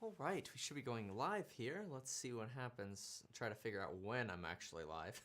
All right, we should be going live here. Let's see what happens. Try to figure out when I'm actually live.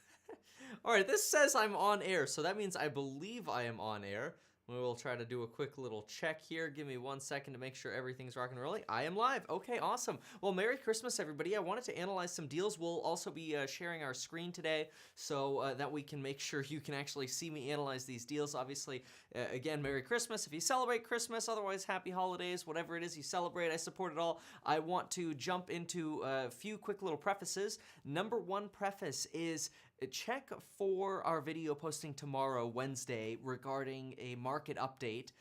All right, this says I'm on air, so that means I believe I am on air. We will try to do a quick little check here. Give me 1 second to make sure everything's rocking and rolling. I am live. Okay, awesome. Well, Merry Christmas, everybody. I wanted to analyze some deals. We'll also be sharing our screen today so that we can make sure you can actually see me analyze these deals. Obviously, again, Merry Christmas if you celebrate Christmas. Otherwise, Happy Holidays. Whatever it is you celebrate, I support it all. I want to jump into a few quick little prefaces. Number one preface is check for our video posting tomorrow, Wednesday, regarding a market update.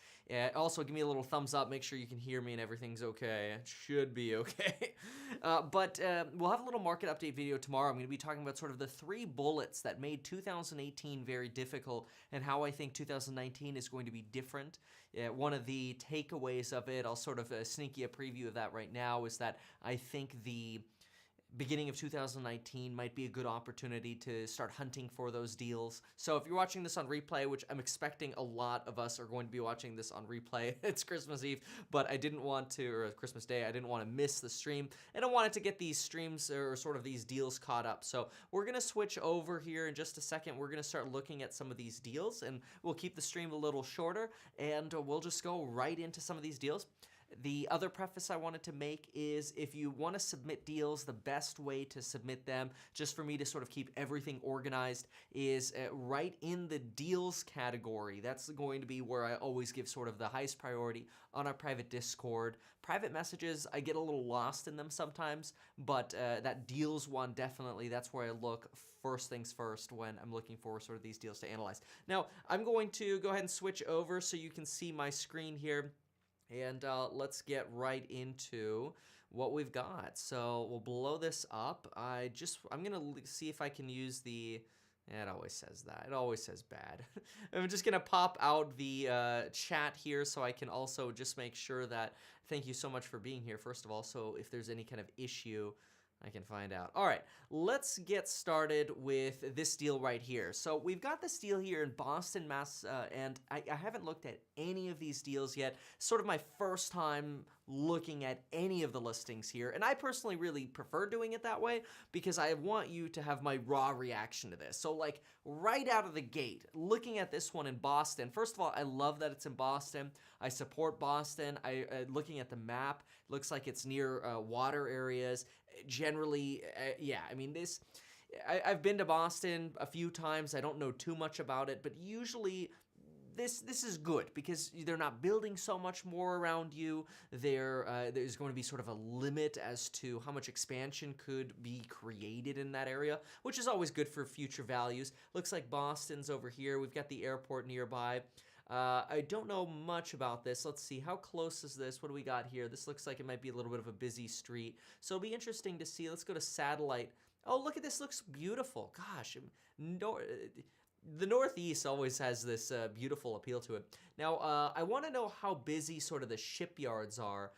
Also, give me a little thumbs up. Make sure you can hear me and everything's okay. It should be okay. But we'll have a little market update video tomorrow. I'm going to be talking about sort of the 3 bullets that made 2018 very difficult and how I think 2019 is going to be different. One of the takeaways of it, I'll sort of sneak you a preview of that right now, is that I think the beginning of 2019 might be a good opportunity to start hunting for those deals. So if you're watching this on replay, which I'm expecting a lot of us are going to be watching this on replay, it's Christmas Eve, but I didn't want to, or Christmas Day, I didn't want to miss the stream, and I wanted to get these streams or sort of these deals caught up. So we're going to switch over here in just a second. We're going to start looking at some of these deals, and we'll keep the stream a little shorter, and we'll just go right into some of these deals. The other preface I wanted to make is if you want to submit deals, the best way to submit them, just for me to sort of keep everything organized, is right in the deals category. That's going to be where I always give sort of the highest priority on our private Discord. Private messages, I get a little lost in them sometimes, but that deals one, definitely, that's where I look first things first when I'm looking for sort of these deals to analyze. Now, I'm going to go ahead and switch over so you can see my screen here. And let's get right into what we've got. So we'll blow this up. I'm going to see if I can use the... It always says that. It always says bad. I'm just going to pop out the chat here so I can also just make sure that... Thank you so much for being here, first of all. So if there's any kind of issue, I can find out. All right, let's get started with this deal right here. So we've got this deal here in Boston, Mass, and I haven't looked at any of these deals yet. Sort of my first time looking at any of the listings here, and I personally really prefer doing it that way because I want you to have my raw reaction to this. So like right out of the gate, looking at this one in Boston, first of all, I love that it's in Boston. I support Boston. Looking at the map, looks like it's near water areas. Generally, yeah, I mean, I've been to Boston a few times. I don't know too much about it, but usually this is good because they're not building so much more around you. There's going to be sort of a limit as to how much expansion could be created in that area, which is always good for future values. Looks like Boston's over here. We've got the airport nearby. I don't know much about this. Let's see. How close is this? What do we got here? This looks like it might be a little bit of a busy street. So it'll be interesting to see. Let's go to satellite. Oh, look at this. Looks beautiful. Gosh. The Northeast always has this beautiful appeal to it. Now, I want to know how busy sort of the shipyards are.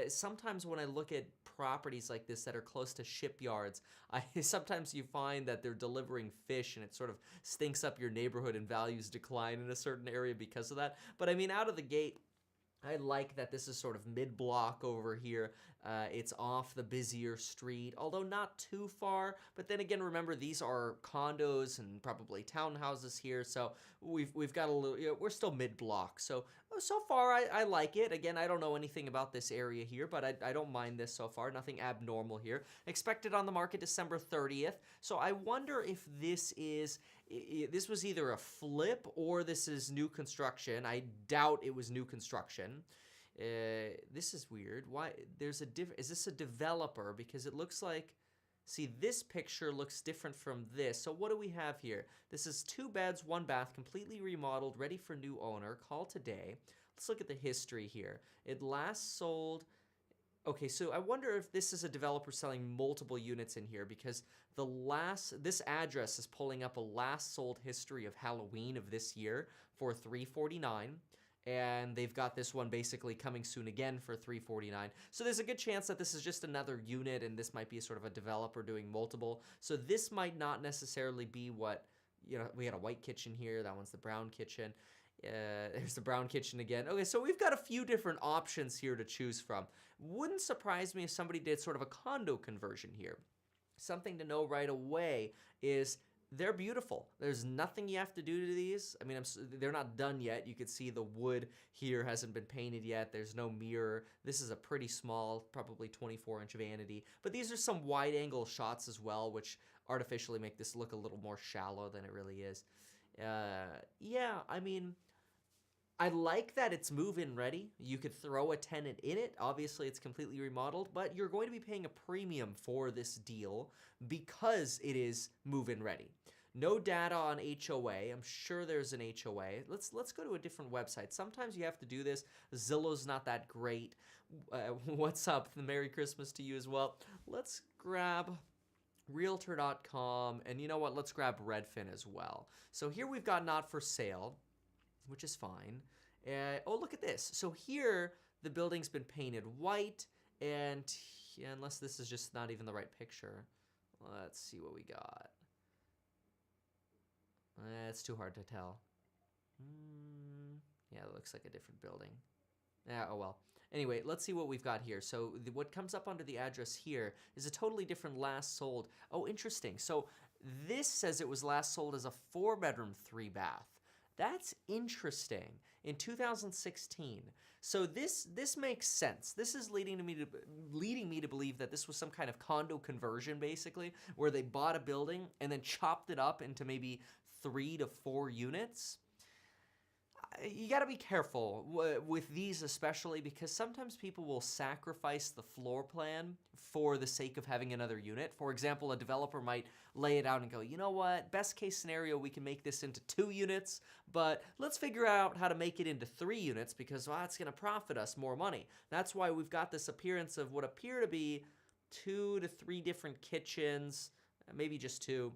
Sometimes when I look at properties like this that are close to shipyards, sometimes you find that they're delivering fish and it sort of stinks up your neighborhood and values decline in a certain area because of that. But I mean, out of the gate, I like that this is sort of mid-block over here. It's off the busier street, although not too far. But then again, remember, these are condos and probably townhouses here. So we've got a little, we're still mid-block. So far, I like it. Again, I don't know anything about this area here, but I don't mind this so far. Nothing abnormal here. Expected on the market December 30th. So I wonder if this was either a flip or this is new construction. I doubt it was new construction. This is weird. Why? Is this a developer? Because it looks like, see, this picture looks different from this. So what do we have here? This is 2 beds, 1 bath, completely remodeled, ready for new owner. Call today. Let's look at the history here. It last sold... Okay, so I wonder if this is a developer selling multiple units in here because this address is pulling up a last sold history of Halloween of this year for $349. And they've got this one basically coming soon again for $349. So there's a good chance that this is just another unit and this might be sort of a developer doing multiple. So this might not necessarily be what, we had a white kitchen here. That one's the brown kitchen. There's the brown kitchen again. Okay, so we've got a few different options here to choose from. Wouldn't surprise me if somebody did sort of a condo conversion here. Something to know right away is they're beautiful. There's nothing you have to do to these. I mean, they're not done yet. You can see the wood here hasn't been painted yet. There's no mirror. This is a pretty small, probably 24-inch vanity. But these are some wide-angle shots as well, which artificially make this look a little more shallow than it really is. Yeah, I mean, I like that it's move-in ready. You could throw a tenant in it. Obviously, it's completely remodeled, but you're going to be paying a premium for this deal because it is move-in ready. No data on HOA. I'm sure there's an HOA. Let's go to a different website. Sometimes you have to do this. Zillow's not that great. What's up? Merry Christmas to you as well. Let's grab Realtor.com, and you know what? Let's grab Redfin as well. So here we've got not for sale, which is fine. Oh, look at this. So here, the building's been painted white, and yeah, unless this is just not even the right picture. Let's see what we got. It's too hard to tell. Yeah, it looks like a different building. Yeah, oh well. Anyway, let's see what we've got here. So what comes up under the address here is a totally different last sold. Oh, interesting. So this says it was last sold as a 4-bedroom, 3-bath. That's interesting. In 2016. So this makes sense. This is leading me to believe that this was some kind of condo conversion, basically, where they bought a building and then chopped it up into maybe 3 to 4 units. You got to be careful with these, especially because sometimes people will sacrifice the floor plan for the sake of having another unit. For example, a developer might lay it out and go, you know what, best case scenario, we can make this into 2 units, but let's figure out how to make it into 3 units because, well, it's going to profit us more money. That's why we've got this appearance of what appear to be 2 to 3 different kitchens, maybe just 2.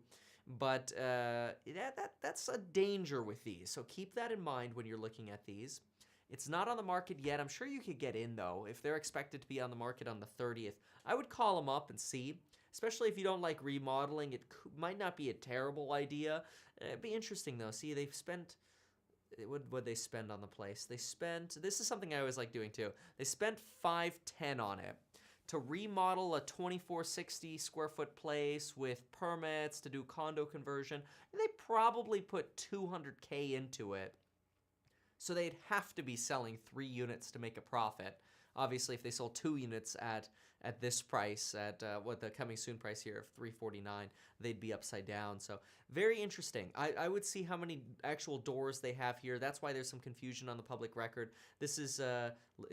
But that's a danger with these, so keep that in mind when you're looking at these. It's not on the market yet. I'm sure you could get in, though. If they're expected to be on the market on the 30th, I would call them up and see, especially if you don't like remodeling. It might not be a terrible idea. It'd be interesting, though. See, they've spent... What'd they spend on the place? They spent... This is something I always like doing, too. They spent $510 on it. To remodel a 2460 square foot place with permits to do condo conversion, they probably put $200K into it. So they'd have to be selling 3 units to make a profit. Obviously, if they sold 2 units at this price, at what the coming soon price here of $349, they'd be upside down. So very interesting. I would see how many actual doors they have here. That's why there's some confusion on the public record. This is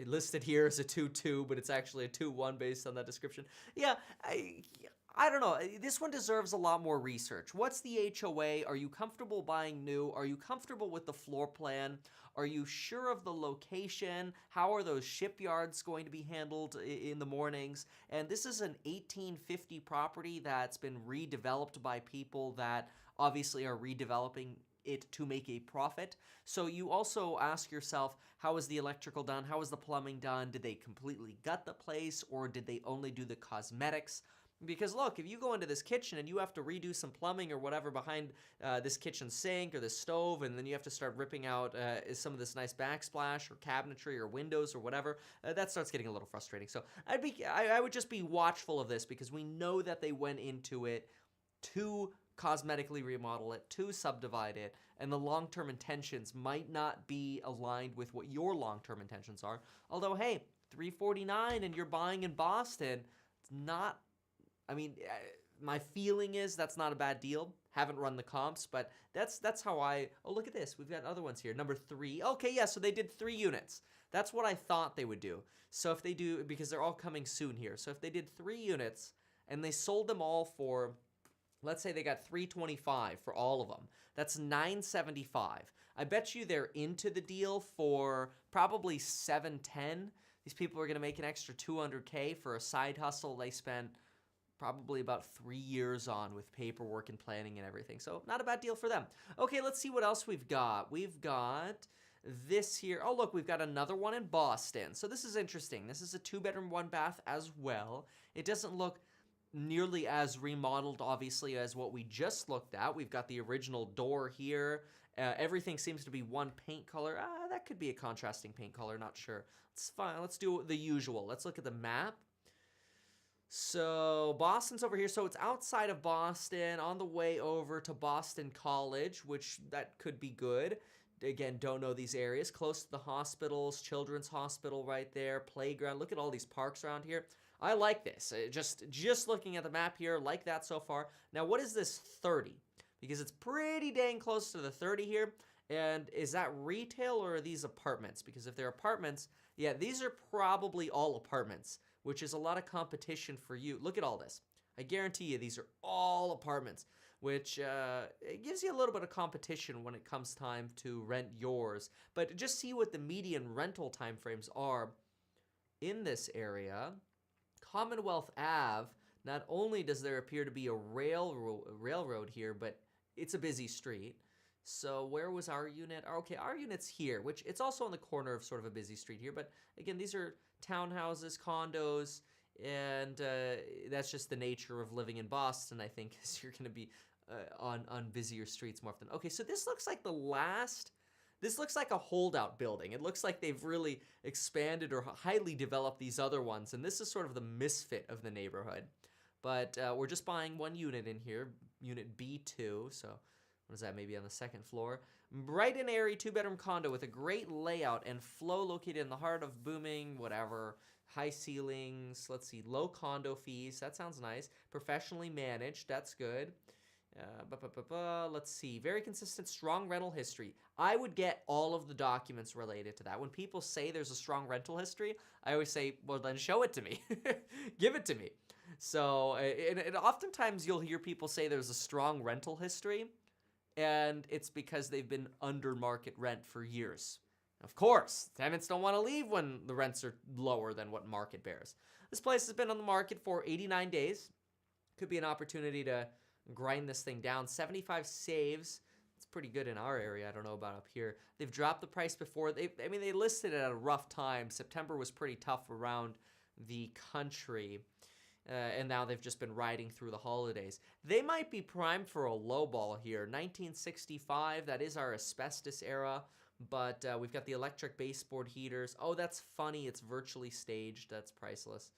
listed here as a 2-2, but it's actually a 2-1 based on that description. Yeah, I don't know. This one deserves a lot more research. What's the HOA? Are you comfortable buying new? Are you comfortable with the floor plan? Are you sure of the location? How are those shipyards going to be handled in the mornings? And this is an 1850 property that's been redeveloped by people that obviously are redeveloping it to make a profit. So you also ask yourself, how is the electrical done? How is the plumbing done? Did they completely gut the place, or did they only do the cosmetics? Because look, if you go into this kitchen and you have to redo some plumbing or whatever behind this kitchen sink or this stove, and then you have to start ripping out some of this nice backsplash or cabinetry or windows or whatever, that starts getting a little frustrating. So I would just be watchful of this, because we know that they went into it to cosmetically remodel it, to subdivide it, and the long-term intentions might not be aligned with what your long-term intentions are. Although, hey, $349 and you're buying in Boston, it's not... I mean, my feeling is that's not a bad deal. Haven't run the comps, but that's how I... Oh, look at this. We've got other ones here. Number 3. Okay, yeah, so they did 3 units. That's what I thought they would do. So if they do, because they're all coming soon here. So if they did 3 units and they sold them all for, let's say they got $325 for all of them. That's $975. I bet you they're into the deal for probably $710. These people are going to make an extra $200K for a side hustle they spent probably about 3 years on with paperwork and planning and everything. So not a bad deal for them. Okay, let's see what else we've got. We've got this here. Oh, look, we've got another one in Boston. So this is interesting. This is a 2-bedroom, 1-bath as well. It doesn't look nearly as remodeled, obviously, as what we just looked at. We've got the original door here Everything seems to be one paint color. That could be a contrasting paint color, not sure. It's fine. Let's do the usual. Let's look at the map. So Boston's over here. So it's outside of Boston on the way over to Boston College, which that could be good. Again, don't know these areas. Close to the hospitals, Children's Hospital right there, playground. Look at all these parks around here. I like this. Just looking at the map here, like that so far. Now, what is this 30? Because it's pretty dang close to the 30 here. And is that retail or are these apartments? Because if they're apartments, yeah, these are probably all apartments, which is a lot of competition for you. Look at all this. I guarantee you these are all apartments, which it gives you a little bit of competition when it comes time to rent yours. But just see what the median rental timeframes are in this area. Commonwealth Ave, not only does there appear to be a railroad here, but it's a busy street. So where was our unit? Okay, our unit's here, which it's also on the corner of sort of a busy street here. But again, these are townhouses, condos, and that's just the nature of living in Boston, I think, is you're going to be on busier streets more often. Okay, so this looks like this looks like a holdout building. It looks like they've really expanded or highly developed these other ones, and this is sort of the misfit of the neighborhood. But we're just buying one unit in here, unit B2, so what is that, maybe on the second floor? Bright and airy two-bedroom condo with a great layout and flow located in the heart of booming, whatever, high ceilings, let's see, low condo fees, that sounds nice. Professionally managed, that's good. Let's see, very consistent, strong rental history. I would get all of the documents related to that. When people say there's a strong rental history, I always say, well, then show it to me. Give it to me. So, and oftentimes you'll hear people say there's a strong rental history, and it's because they've been under market rent for years. Of course, tenants don't want to leave when the rents are lower than what market bears. This place has been on the market for 89 days. Could be an opportunity to grind this thing down. 75 saves. It's pretty good in our area. I don't know about up here. They've dropped the price before. They listed it at a rough time. September was pretty tough around the country. And now they've just been riding through the holidays. They might be primed for a low ball here. 1965, that is our asbestos era. But we've got the electric baseboard heaters. Oh, that's funny. It's virtually staged. That's priceless.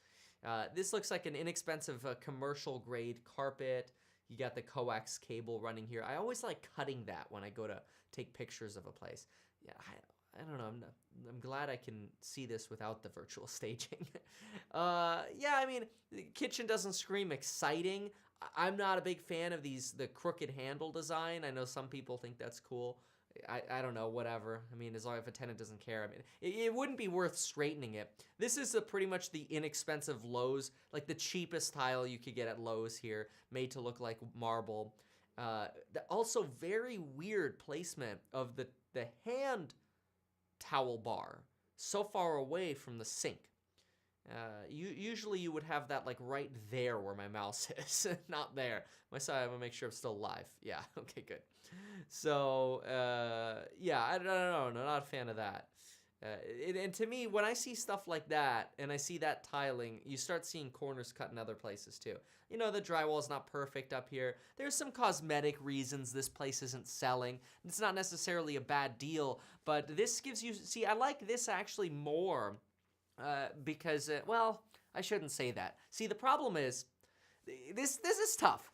This looks like an inexpensive commercial grade carpet. You got the coax cable running here. I always like cutting that when I go to take pictures of a place. Yeah, I don't know. I'm glad I can see this without the virtual staging. Yeah, I mean, the kitchen doesn't scream exciting. I'm not a big fan of the crooked handle design. I know some people think that's cool. I don't know, whatever. I mean, as long as a tenant doesn't care. I mean, it wouldn't be worth straightening it. This is pretty much the inexpensive Lowe's, like the cheapest tile you could get at Lowe's here, made to look like marble. Also, very weird placement of the hand towel bar so far away from the sink. Usually you would have that like right there where my mouse is, not there. I'm gonna make sure I'm still live. Yeah, okay, good. So, yeah, I don't know, not a fan of that. And to me, when I see stuff like that, and I see that tiling, you start seeing corners cut in other places too. You know, the drywall's not perfect up here. There's some cosmetic reasons this place isn't selling. It's not necessarily a bad deal, but this gives you, see, I like this actually more because, well, I shouldn't say that. See, the problem is, this is tough.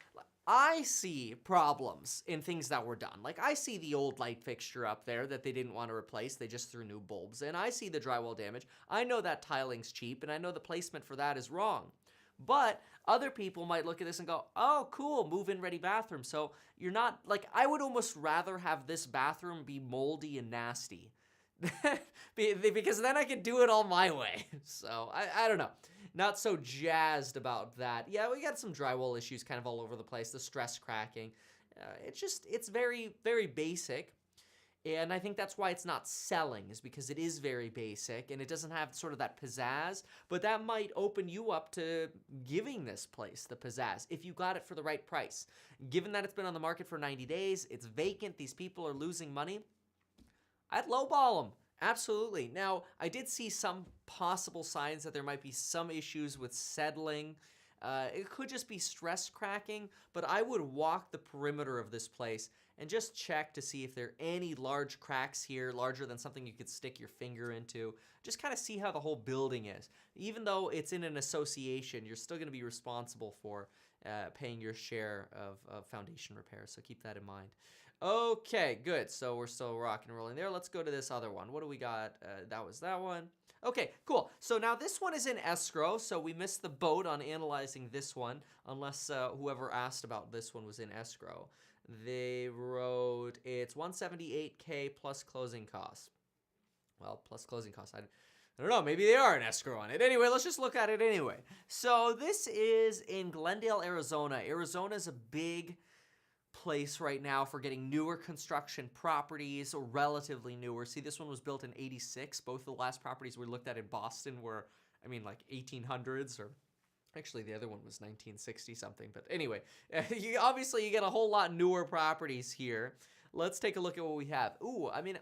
I see problems in things that were done. Like, I see the old light fixture up there that they didn't want to replace. They just threw new bulbs in. I see the drywall damage. I know that tiling's cheap, and I know the placement for that is wrong. But other people might look at this and go, oh, cool, move-in ready bathroom. So you're not, like, I would almost rather have this bathroom be moldy and nasty. Because then I could do it all my way. So, I don't know. Not so jazzed about that. Yeah, we got some drywall issues kind of all over the place. The stress cracking. It's very, very basic. And I think that's why it's not selling, is because it is very basic and it doesn't have sort of that pizzazz. But that might open you up to giving this place the pizzazz if you got it for the right price. Given that it's been on the market for 90 days, it's vacant, these people are losing money, I'd lowball them. Absolutely. Now, I did see some possible signs that there might be some issues with settling. It could just be stress cracking, but I would walk the perimeter of this place and just check to see if there are any large cracks here, larger than something you could stick your finger into. Just kind of see how the whole building is. Even though it's in an association, you're still going to be responsible for paying your share of foundation repairs, so keep that in mind. Okay, good. So we're still rocking and rolling there. Let's go to this other one. What do we got? That was that one. Okay, cool. So now this one is in escrow, so we missed the boat on analyzing this one, unless whoever asked about this one was in escrow. They wrote it's $178K plus closing costs. Well, plus closing costs. I don't know, maybe they are in escrow on it. Anyway, let's just look at it anyway. So this is in Glendale, Arizona. Arizona is a big place right now for getting newer construction properties, or relatively newer. See, this one was built in 86. Both the last properties we looked at in Boston were, I mean, like 1800s, or actually the other one was 1960 something. But anyway, obviously you get a whole lot newer properties here. Let's take a look at what we have. Ooh, I mean,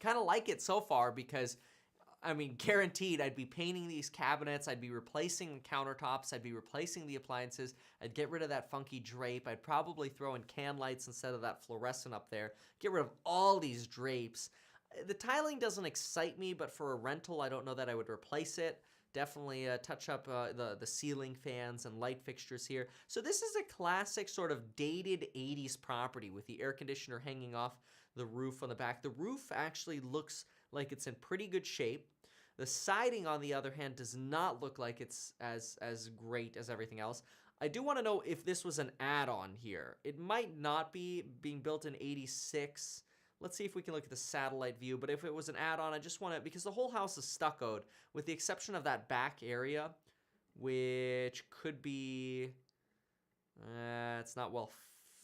kind of like it so far because, I mean, guaranteed I'd be painting these cabinets, I'd be replacing the countertops, I'd be replacing the appliances, I'd get rid of that funky drape, I'd probably throw in can lights instead of that fluorescent up there, get rid of all these drapes. The tiling doesn't excite me, but for a rental, I don't know that I would replace it. Definitely touch up the ceiling fans and light fixtures here. So this is a classic sort of dated 80s property with the air conditioner hanging off the roof on the back. The roof actually looks like it's in pretty good shape. The siding, on the other hand, does not look like it's as great as everything else. I do want to know if this was an add-on here. It might not be, being built in 86. Let's see if we can look at the satellite view, but if it was an add-on, I just want to, because the whole house is stuccoed, with the exception of that back area, which could be, it's not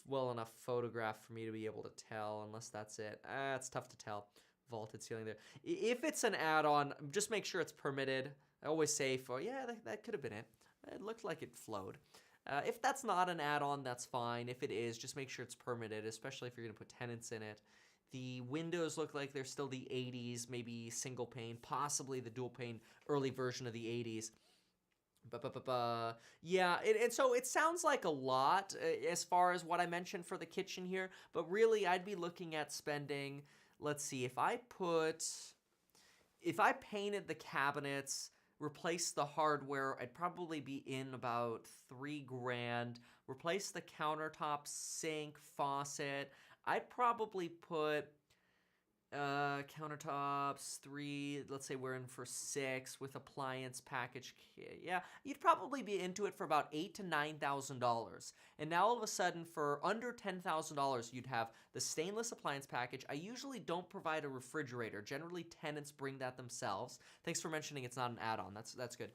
well enough photographed for me to be able to tell, unless that's it. It's tough to tell. Vaulted ceiling there. If it's an add-on, just make sure it's permitted. I always say, yeah, that could have been it. It looked like it flowed. If that's not an add-on, that's fine. If it is, just make sure it's permitted, especially if you're going to put tenants in it. The windows look like they're still the 80s, maybe single pane, possibly the dual pane early version of the 80s. Yeah, and so it sounds like a lot as far as what I mentioned for the kitchen here, but really I'd be looking at spending, let's see, if I painted the cabinets, replaced the hardware, I'd probably be in about $3,000. Replace the countertop, sink, faucet. I'd probably put countertops, 3, let's say we're in for 6 with appliance package. Yeah, you'd probably be into it for about $8,000 to $9,000. And now all of a sudden, for under $10,000, you'd have the stainless appliance package. I usually don't provide a refrigerator. Generally, tenants bring that themselves. Thanks for mentioning it's not an add-on. That's good.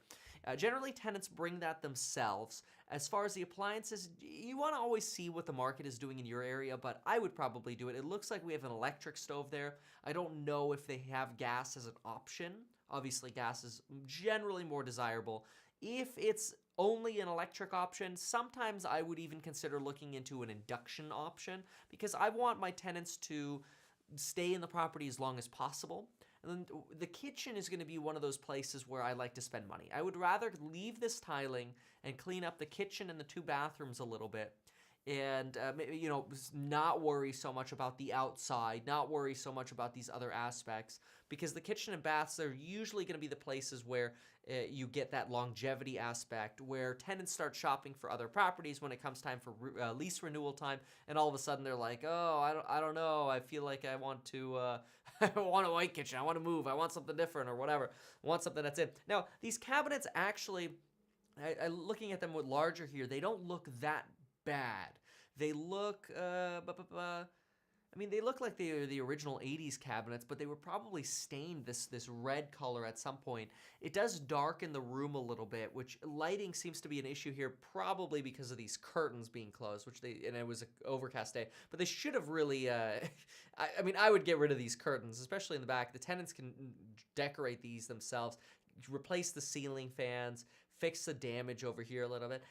Generally, tenants bring that themselves. As far as the appliances, you want to always see what the market is doing in your area, but I would probably do it. It looks like we have an electric stove there. I don't know if they have gas as an option. Obviously, gas is generally more desirable. If it's only an electric option, sometimes I would even consider looking into an induction option because I want my tenants to stay in the property as long as possible. And then the kitchen is going to be one of those places where I like to spend money. I would rather leave this tiling and clean up the kitchen and the 2 bathrooms a little bit and, not worry so much about the outside, not worry so much about these other aspects, because the kitchen and baths are usually going to be the places where you get that longevity aspect, where tenants start shopping for other properties when it comes time for lease renewal time, and all of a sudden they're like, oh, I don't know, I feel like I want to, I want a white kitchen, I want to move, I want something different or whatever, I want something that's in. Now, these cabinets actually, looking at them with larger here, they don't look that bad. They look, they look like they are the original 80s cabinets, but they were probably stained this red color at some point. It does darken the room a little bit, which lighting seems to be an issue here, probably because of these curtains being closed, and it was an overcast day. But they should have really, I would get rid of these curtains, especially in the back. The tenants can decorate these themselves, replace the ceiling fans, fix the damage over here a little bit.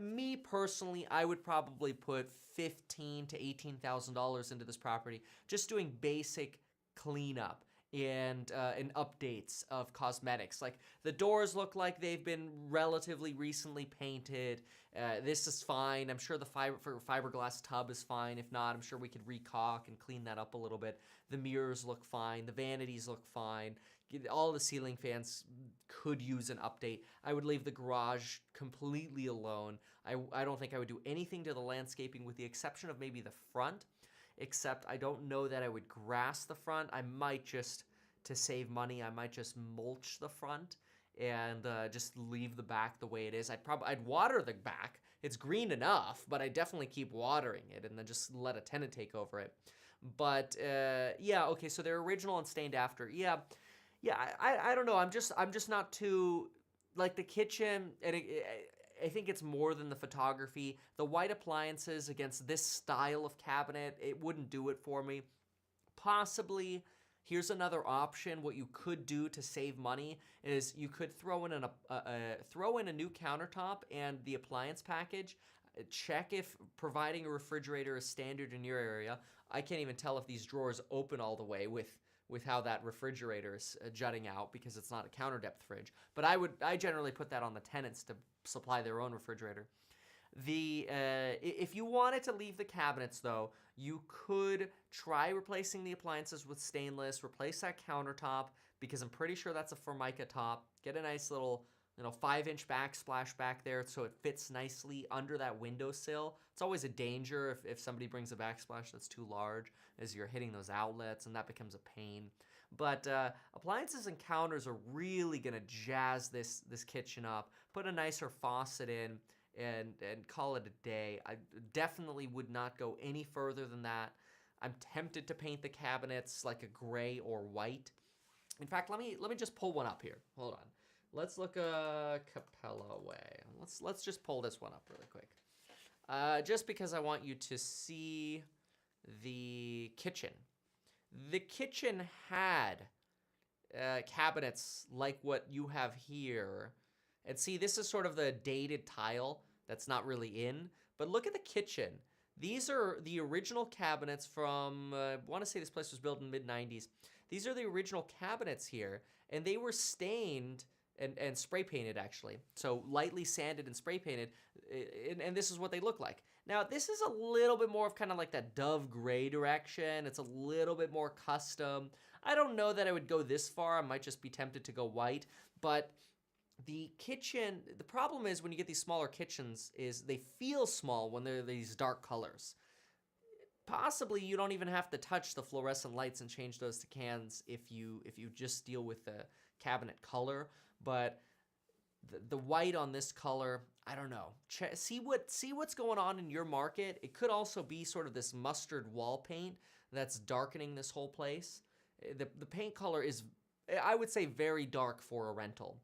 Me personally, I would probably put $15,000 to $18,000 into this property, just doing basic cleanup. and updates of cosmetics. Like the doors look like they've been relatively recently painted. This is fine. I'm sure the fiberglass tub is fine. If not, I'm sure we could recaulk and clean that up a little bit. The mirrors look fine. The vanities look fine. All the ceiling fans could use an update. I would leave the garage completely alone. I don't think I would do anything to the landscaping with the exception of maybe the front. Except I don't know that I would grass the front. I might just, to save money, I might just mulch the front and just leave the back the way it is. I'd water the back. It's green enough, but I definitely keep watering it and then just let a tenant take over it. But yeah, okay, so they're original and stained after. Yeah, I don't know. I'm just not too, like the kitchen, and I think it's more than the photography. The white appliances against this style of cabinet, it wouldn't do it for me. Possibly, here's another option. What you could do to save money is you could throw in a new countertop and the appliance package. Check if providing a refrigerator is standard in your area. I can't even tell if these drawers open all the way with how that refrigerator is jutting out because it's not a counter depth fridge. But I generally put that on the tenants to supply their own refrigerator. If you wanted to leave the cabinets though, you could try replacing the appliances with stainless, replace that countertop because I'm pretty sure that's a Formica top. Get a nice little 5-inch backsplash back there so it fits nicely under that windowsill. It's always a danger if somebody brings a backsplash that's too large as you're hitting those outlets, and that becomes a pain. But appliances and counters are really gonna jazz this kitchen up. Put a nicer faucet in and call it a day. I definitely would not go any further than that. I'm tempted to paint the cabinets like a gray or white. In fact, let me just pull one up here. Hold on. Let's look Capella way. Let's just pull this one up really quick. Just because I want you to see the kitchen. The kitchen had cabinets like what you have here. And see, this is sort of the dated tile that's not really in. But look at the kitchen. These are the original cabinets from, I want to say this place was built in the mid-90s. These are the original cabinets here. And they were stained and spray painted actually. So lightly sanded and spray painted, and this is what they look like. Now this is a little bit more of kind of like that dove gray direction. It's a little bit more custom. I don't know that I would go this far. I might just be tempted to go white, but the kitchen, the problem is when you get these smaller kitchens is they feel small when they're these dark colors. Possibly you don't even have to touch the fluorescent lights and change those to cans if you just deal with the cabinet color. But the white on this color, I don't know. See what's going on in your market. It could also be sort of this mustard wall paint that's darkening this whole place. The paint color is, I would say, very dark for a rental.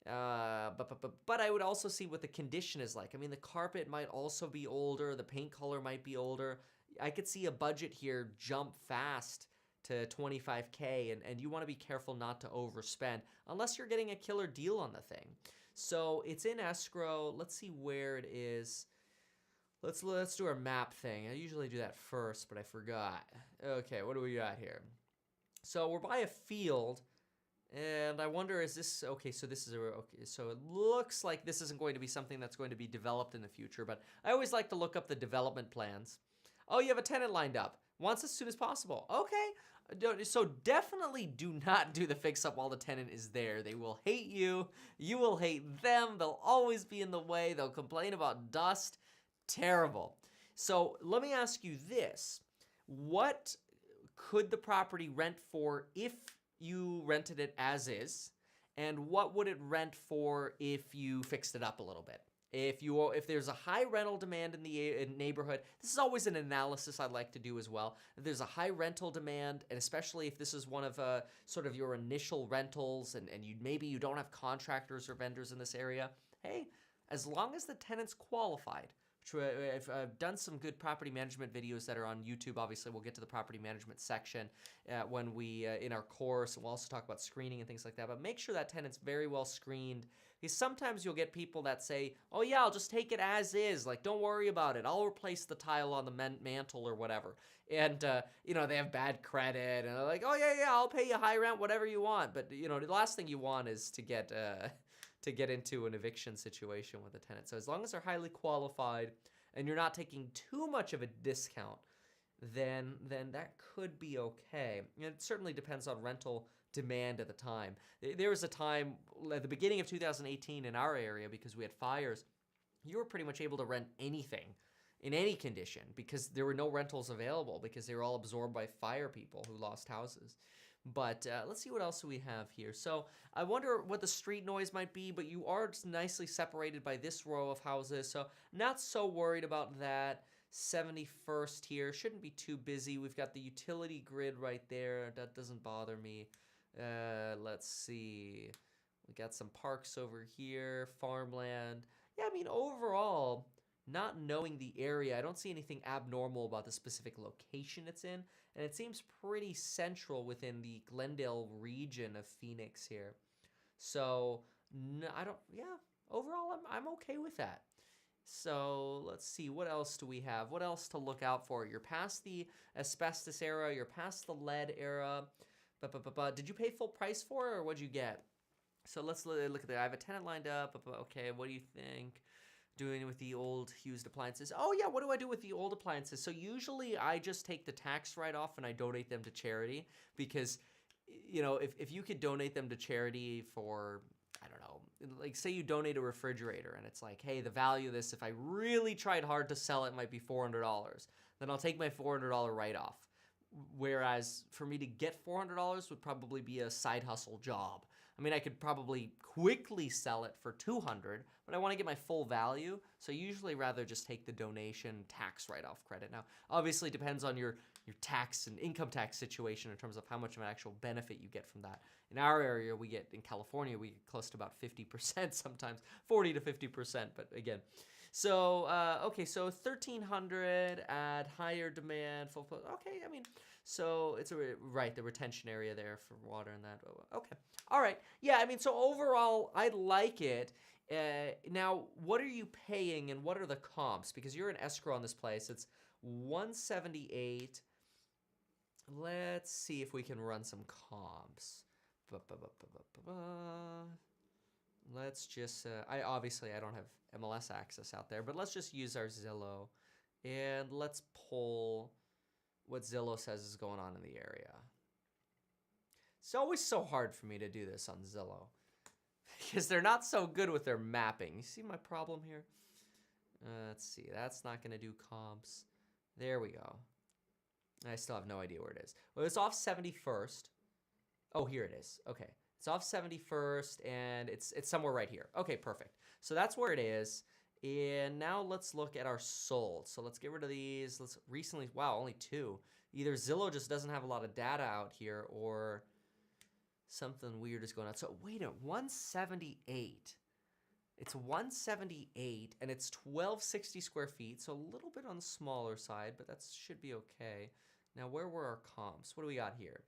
But I would also see what the condition is like. I mean, the carpet might also be older. The paint color might be older. I could see a budget here jump fast to $25K, and you want to be careful not to overspend unless you're getting a killer deal on the thing. So it's in escrow. Let's see where it is. Let's do our map thing. I usually do that first, but I forgot. Okay, what do we got here? So we're by a field, and I wonder, is this okay? So this is okay. So it looks like this isn't going to be something that's going to be developed in the future, but I always like to look up the development plans. Oh, you have a tenant lined up. Wants as soon as possible. Okay. So definitely do not do the fix up while the tenant is there. They will hate you. You will hate them. They'll always be in the way. They'll complain about dust. Terrible. So let me ask you this. What could the property rent for if you rented it as is? And what would it rent for if you fixed it up a little bit? If there's a high rental demand in the neighborhood, this is always an analysis I like to do as well. If there's a high rental demand, and especially if this is one of sort of your initial rentals, and maybe you don't have contractors or vendors in this area, hey, as long as the tenant's qualified, I've done some good property management videos that are on YouTube. Obviously, we'll get to the property management section when we in our course, and we'll also talk about screening and things like that. But make sure that tenant's very well screened, because sometimes you'll get people that say, "Oh yeah, I'll just take it as is. Like, don't worry about it. I'll replace the tile on the mantle or whatever." And you know, they have bad credit, and they're like, "Oh yeah, I'll pay you high rent, whatever you want." But you know, the last thing you want is to get into an eviction situation with a tenant. So as long as they're highly qualified and you're not taking too much of a discount, then that could be okay. And it certainly depends on rental demand at the time. There was a time at the beginning of 2018 in our area, because we had fires, you were pretty much able to rent anything in any condition because there were no rentals available because they were all absorbed by fire people who lost houses. But let's see what else we have here. So I wonder what the street noise might be, but you are nicely separated by this row of houses, so not so worried about that. 71st here, shouldn't be too busy. We've got the utility grid right there. That doesn't bother me. Let's see. We got some parks over here, farmland. Yeah, I mean, overall, not knowing the area, I don't see anything abnormal about the specific location it's in, and it seems pretty central within the Glendale region of Phoenix here. So, overall, I'm okay with that. So let's see, what else do we have? What else to look out for? You're past the asbestos era, you're past the lead era. Did you pay full price for it, or what'd you get? So let's look at that. I have a tenant lined up. Okay, what do you think? Doing with the old used appliances. Oh yeah, what do I do with the old appliances? So usually I just take the tax write-off and I donate them to charity, because, you know, if you could donate them to charity for, I don't know, like say you donate a refrigerator and it's like, hey, the value of this, if I really tried hard to sell it, might be $400. Then I'll take my $400 write-off. Whereas for me to get $400 would probably be a side hustle job. I mean, I could probably quickly sell it for $200, but I want to get my full value, so I usually rather just take the donation tax write-off credit. Now, obviously, it depends on your tax and income tax situation in terms of how much of an actual benefit you get from that. In our area, in California, we get close to about 50% sometimes, 40 to 50%, but again. So, okay, so 1,300 at higher demand, okay, I mean, so it's the retention area there for water and that. Okay, all right, yeah, I mean, so overall, I like it. Now, what are you paying and what are the comps? Because you're an escrow on this place. It's 178. Let's see if we can run some comps. Let's just, I don't have MLS access out there, but let's just use our Zillow, and let's pull what Zillow says is going on in the area. It's always so hard for me to do this on Zillow because they're not so good with their mapping. You see my problem here? Let's see, that's not going to do comps. There we go. I still have no idea where it is. Well, it's off 71st. Oh, here it is. Okay. It's off 71st, and it's somewhere right here. Okay, perfect. So that's where it is. And now let's look at our sold. So let's get rid of these. Wow, only 2. Either Zillow just doesn't have a lot of data out here, or something weird is going on. So wait a minute, 178. It's 178, and it's 1,260 square feet, so a little bit on the smaller side, but that should be okay. Now, where were our comps? What do we got here?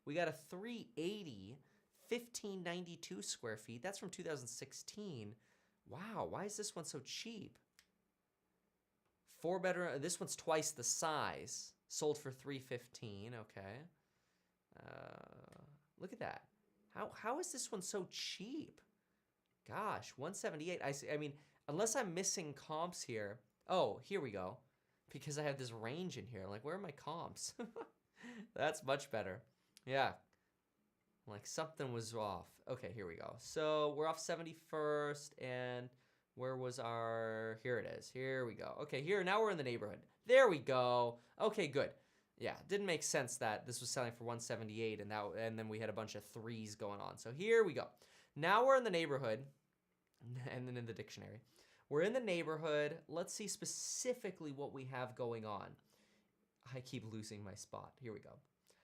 We got a 380, 1,592 square feet. That's from 2016. Wow, why is this one so cheap? 4-bedroom, this one's twice the size. Sold for $315, okay. Look at that. How is this one so cheap? Gosh, 178. I mean, unless I'm missing comps here. Oh, here we go. Because I have this range in here. Like, where are my comps? That's much better. Yeah. Like, something was off. Okay, here we go. So, we're off 71st, and where was our... Here it is. Here we go. Okay, now we're in the neighborhood. There we go. Okay, good. Yeah, didn't make sense that this was selling for 178, and then we had a bunch of 3s going on. So, here we go. Now we're in the neighborhood, and then in the dictionary. We're in the neighborhood. Let's see specifically what we have going on. I keep losing my spot. Here we go.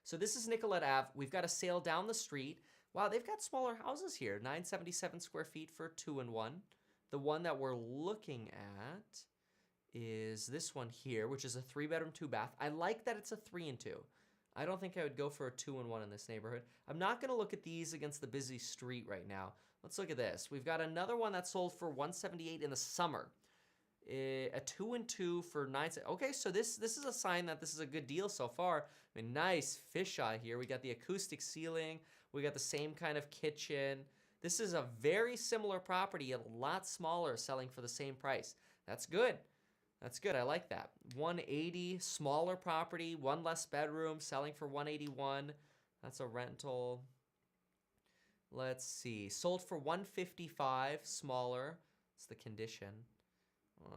So this is Nicollet Ave. We've got a sale down the street. Wow, they've got smaller houses here. 977 square feet for 2 and 1. The one that we're looking at is this one here, which is a 3-bedroom, 2-bath. I like that it's a 3 and 2. I don't think I would go for a 2 and 1 in this neighborhood. I'm not going to look at these against the busy street right now. Let's look at this. We've got another one that sold for $178 in the summer. A 2 and 2 for 9. Okay, so this is a sign that this is a good deal so far. I mean, nice fisheye here. We got the acoustic ceiling. We got the same kind of kitchen. This is a very similar property, a lot smaller, selling for the same price. That's good. That's good. I like that. 180, smaller property, one less bedroom, selling for 181. That's a rental. Let's see. Sold for 155, smaller. It's the condition.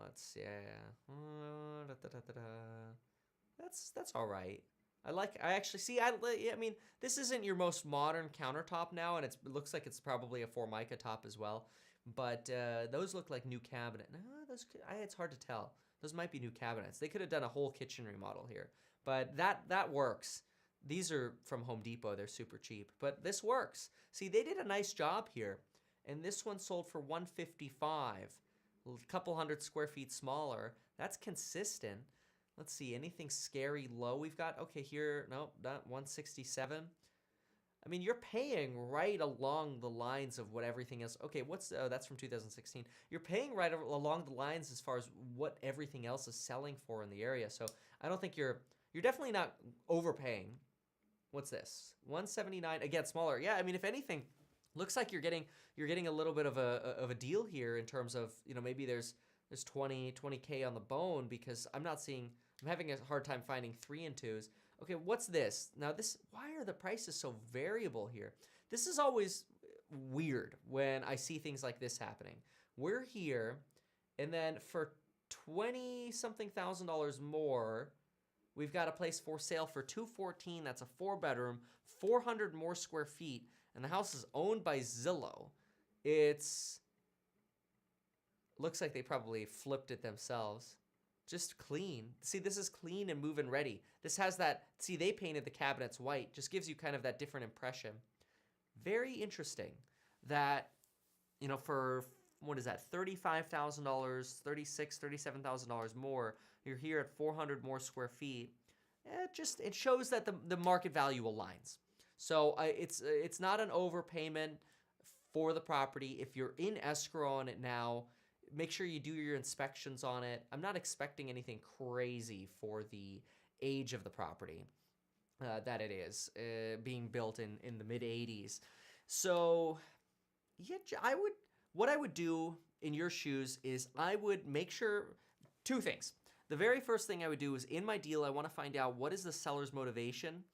Let's see. That's all right. I actually see. I mean, this isn't your most modern countertop now, and it looks like it's probably a Formica top as well. But those look like new cabinet. No, it's hard to tell. Those might be new cabinets. They could have done a whole kitchen remodel here, but that works. These are from Home Depot. They're super cheap, but this works. See, they did a nice job here, and this one sold for 155. A couple hundred square feet smaller. That's consistent. Let's see, anything scary low we've got? Okay, here, no, not 167. I mean, you're paying right along the lines of what everything else. Okay, that's from 2016. You're paying right along the lines as far as what everything else is selling for in the area. So I don't think you're definitely not overpaying. What's this? 179, again, smaller. Yeah, I mean, if anything, looks like you're getting a little bit of a deal here in terms of, maybe there's 20K on the bone, because I'm having a hard time finding 3 and 2s. Okay, what's this? Now why are the prices so variable here? This is always weird when I see things like this happening. We're here, and then for $20-something thousand more, we've got a place for sale for $214. That's a 4-bedroom, 400 more square feet, and the house is owned by Zillow. Looks like they probably flipped it themselves. Just clean. See, this is clean and move-in ready. This has that, see, they painted the cabinets white. Just gives you kind of that different impression. Very interesting that, for, what is that, $35,000, $36,000, $37,000 more, you're here at 400 more square feet. It shows that the market value aligns. So it's not an overpayment for the property. If you're in escrow on it now, make sure you do your inspections on it. I'm not expecting anything crazy for the age of the property that it is, being built in the mid-'80s. So, yeah, what I would do in your shoes is I would make sure, 2 things. The very first thing I would do is, in my deal, I want to find out what is the seller's motivation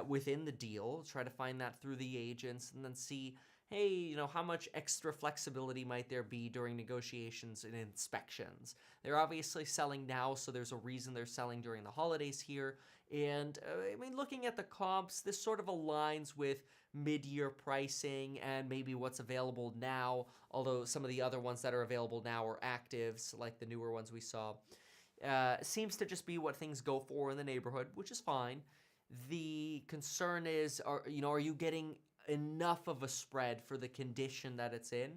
within the deal, try to find that through the agents, and then see, hey, how much extra flexibility might there be during negotiations and inspections? They're obviously selling now, so there's a reason they're selling during the holidays here. And, looking at the comps, this sort of aligns with mid-year pricing and maybe what's available now, although some of the other ones that are available now are actives, like the newer ones we saw. Seems to just be what things go for in the neighborhood, which is fine. The concern is, are you getting enough of a spread for the condition that it's in?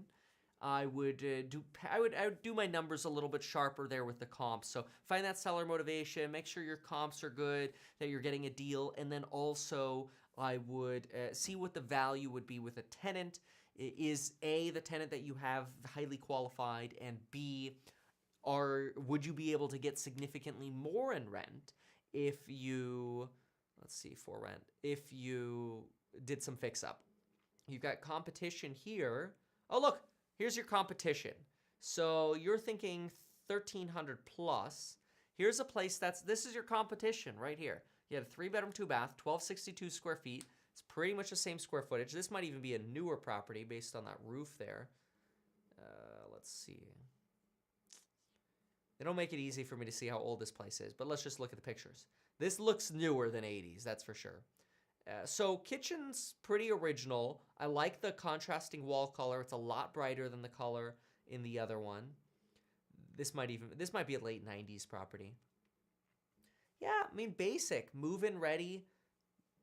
I would do my numbers a little bit sharper there with the comps. So find that seller motivation, make sure your comps are good, that you're getting a deal, and then also I would see what the value would be with a tenant. Is A, the tenant that you have highly qualified, and B, would you be able to get significantly more in rent if you, for rent, if you did some fix up. You've got competition here. Oh, look, here's your competition. So you're thinking 1,300 plus. Here's a place this is your competition right here. You had a 3-bedroom, 2-bath, 1,262 square feet. It's pretty much the same square footage. This might even be a newer property based on that roof there. Let's see. They don't make it easy for me to see how old this place is, but let's just look at the pictures. This looks newer than 80s, that's for sure. So kitchen's pretty original. I like the contrasting wall color. It's a lot brighter than the color in the other one. This might be a late 90s property. Yeah, basic, move-in ready,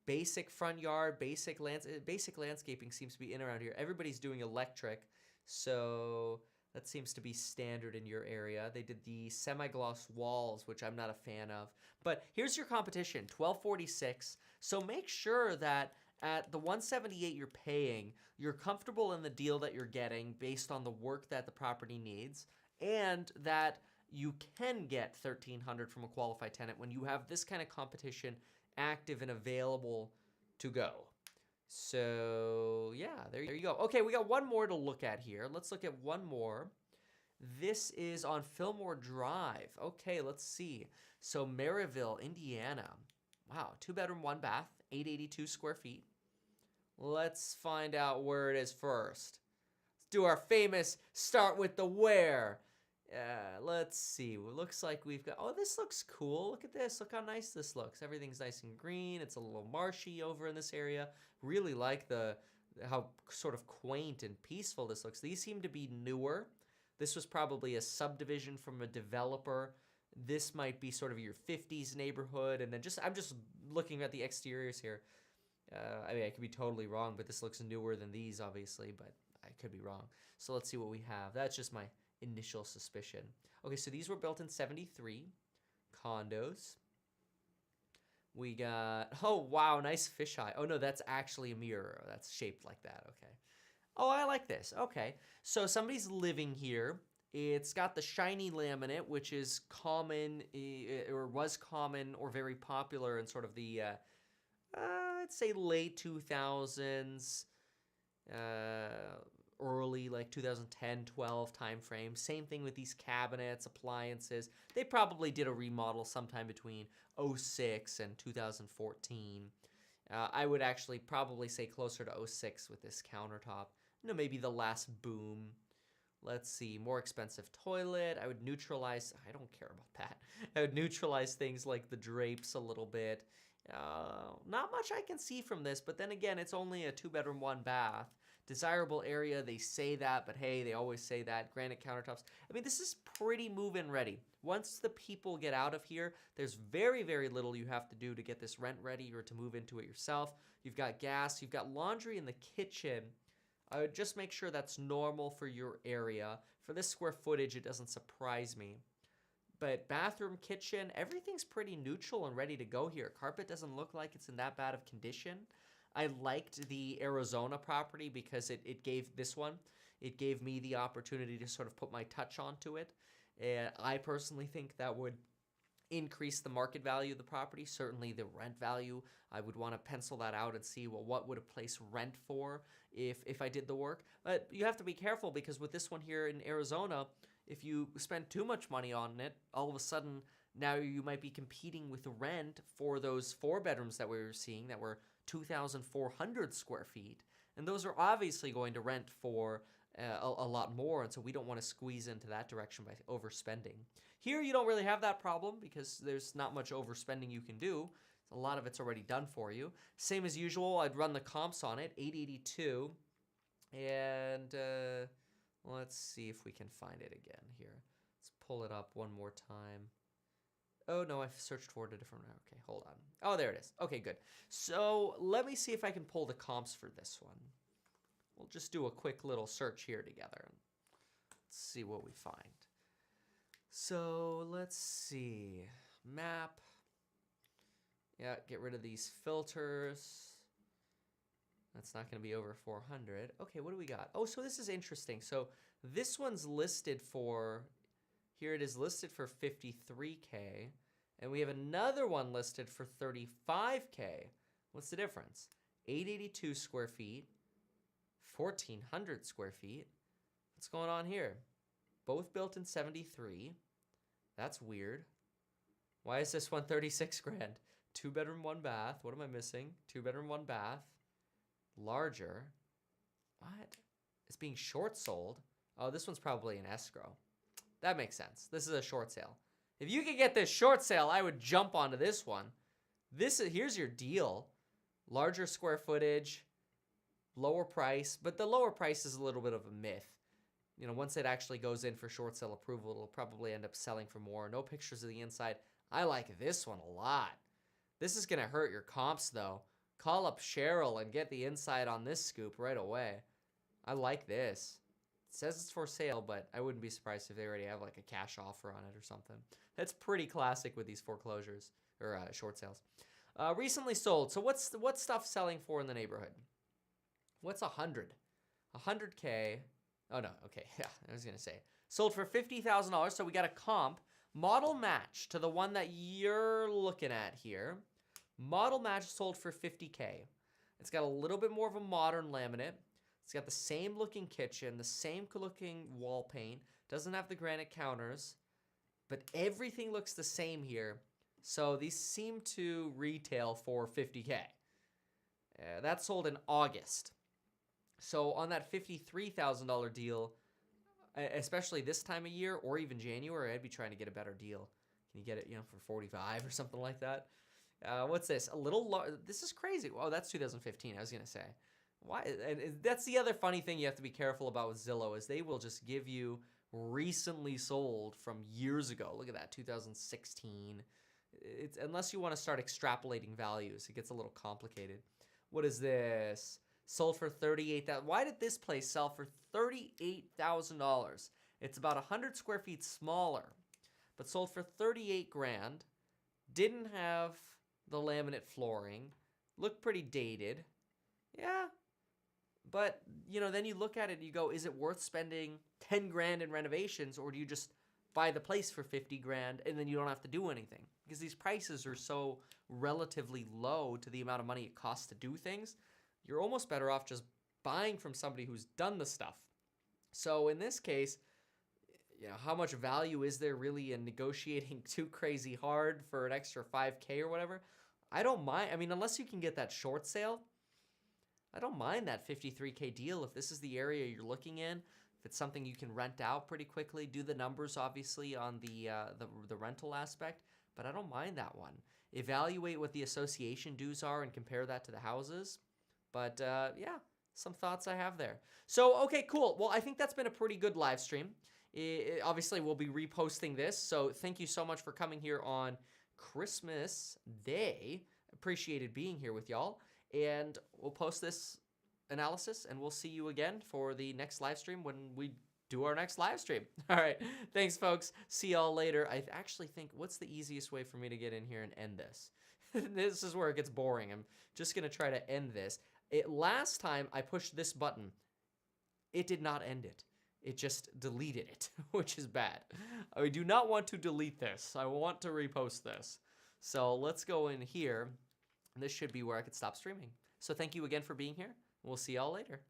basic front yard, basic landscaping seems to be in around here. Everybody's doing electric. So That seems to be standard in your area. They did the semi-gloss walls, which I'm not a fan of. But here's your competition, 1246. So make sure that at the 178 you're paying, you're comfortable in the deal that you're getting based on the work that the property needs, and that you can get 1,300 from a qualified tenant when you have this kind of competition active and available to go. So yeah, there you go. Okay, we got one more to look at here. Let's look at one more. This is on Fillmore Drive. Okay, let's see. So Maryville, Indiana. Wow, 2-bedroom, 1-bath, 882 square feet. Let's find out where it is first. Let's do our famous start with the where. Let's see. It looks like we've got... Oh, this looks cool. Look at this. Look how nice this looks. Everything's nice and green. It's a little marshy over in this area. Really like how sort of quaint and peaceful this looks. These seem to be newer. This was probably a subdivision from a developer. This might be sort of your 50s neighborhood. And then I'm just looking at the exteriors here. I mean, I could be totally wrong, but this looks newer than these, obviously, but I could be wrong. So let's see what we have. That's just my initial suspicion. Okay, so these were built in 73. Condos. We got, oh, wow, nice fisheye. Oh, no, that's actually a mirror. That's shaped like that, okay. Oh, I like this. Okay, so somebody's living here. It's got the shiny laminate, which is common, or was common, or very popular in sort of the, I'd say late 2000s, early like 2010, 12 time frame. Same thing with these cabinets, appliances. They probably did a remodel sometime between 06 and 2014. I would actually probably say closer to 06 with this countertop. You know, maybe the last boom. Let's see, more expensive toilet. I would neutralize, I don't care about that. I would neutralize things like the drapes a little bit. Not much I can see from this, but then again, it's only a 2-bedroom, 1-bath. Desirable area, they say that, but hey, they always say that. Granite countertops. I mean, this is pretty move-in ready. Once the people get out of here, there's very, very little you have to do to get this rent ready or to move into it yourself. You've got gas, you've got laundry in the kitchen. I would just make sure that's normal for your area. For this square footage, it doesn't surprise me. But bathroom, kitchen, everything's pretty neutral and ready to go here. Carpet doesn't look like it's in that bad of condition. I liked the Arizona property because it gave this one. It gave me the opportunity to sort of put my touch onto it. And I personally think that would increase the market value of the property. Certainly the rent value, I would want to pencil that out and see, well, what would a place rent for if I did the work. But you have to be careful because with this one here in Arizona, if you spend too much money on it, all of a sudden now you might be competing with the rent for those 4 bedrooms that we were seeing that were 2,400 square feet. And those are obviously going to rent for a lot more, and so we don't want to squeeze into that direction by overspending. Here you don't really have that problem because there's not much overspending you can do. A lot of it's already done for you. Same as usual, I'd run the comps on it, 882. And let's see if we can find it again here. Let's pull it up one more time. Oh, no, I've searched for it a different... Okay, hold on. Oh, there it is. Okay, good. So let me see if I can pull the comps for this one. We'll just do a quick little search here together. Let's see what we find. So let's see. Map. Yeah, get rid of these filters. That's not going to be over 400. Okay, what do we got? Oh, so this is interesting. So this one's listed for... Here it is listed for 53K, and we have another one listed for 35K. What's the difference? 882 square feet, 1,400 square feet. What's going on here? Both built in 73. That's weird. Why is this one 36 grand? 2-bedroom, 1-bath. What am I missing? 2-bedroom, 1-bath. Larger. What? It's being short sold. Oh, this one's probably an escrow. That makes sense. This is a short sale. If you could get this short sale, I would jump onto this one. Here's your deal. Larger square footage, lower price, but the lower price is a little bit of a myth. You know, once it actually goes in for short sale approval, it'll probably end up selling for more. No pictures of the inside. I like this one a lot. This is going to hurt your comps, though. Call up Cheryl and get the inside on this scoop right away. I like this. says it's for sale, but I wouldn't be surprised if they already have like a cash offer on it or something. That's pretty classic with these foreclosures or short sales. Recently sold. So what's stuff selling for in the neighborhood? What's 100? 100K. Oh no, okay, yeah, I was gonna say. Sold for $50,000, so we got a comp. Model match to the one that you're looking at here. Model match sold for $50K. It's got a little bit more of a modern laminate. It's got the same looking kitchen, the same looking wall paint. Doesn't have the granite counters, but everything looks the same here. So these seem to retail for $50K. That sold in August. So on that $53,000 deal, especially this time of year or even January, I'd be trying to get a better deal. Can you get it, for 45 or something like that? What's this? This is crazy. Oh, that's 2015. I was gonna say, why? And that's the other funny thing you have to be careful about with Zillow is they will just give you recently sold from years ago. Look at that, 2016. It's unless you want to start extrapolating values, it gets a little complicated. What is this? Sold for $38,000. Why did this place sell for $38,000? It's about 100 square feet smaller, but sold for $38,000. Didn't have the laminate flooring. Looked pretty dated. Yeah. But, then you look at it and you go, is it worth spending $10,000 in renovations, or do you just buy the place for $50,000 and then you don't have to do anything? Because these prices are so relatively low to the amount of money it costs to do things. You're almost better off just buying from somebody who's done the stuff. So in this case, how much value is there really in negotiating too crazy hard for an extra $5K or whatever? I don't mind. I mean, unless you can get that short sale, I don't mind that $53K deal if this is the area you're looking in. If it's something you can rent out pretty quickly, do the numbers obviously on the rental aspect, but I don't mind that one. Evaluate what the association dues are and compare that to the houses. But yeah, some thoughts I have there. So, okay, cool. Well, I think that's been a pretty good live stream. Obviously, we'll be reposting this. So thank you so much for coming here on Christmas Day. Appreciated being here with y'all. And we'll post this analysis, and we'll see you again for the next live stream when we do our next live stream. All right. Thanks, folks. See y'all later. I actually think, what's the easiest way for me to get in here and end this? This is where it gets boring. I'm just going to try to end this. Last time I pushed this button, it did not end it. It just deleted it, which is bad. I do not want to delete this. I want to repost this. So let's go in here. This should be where I could stop streaming. So thank you again for being here. We'll see y'all later.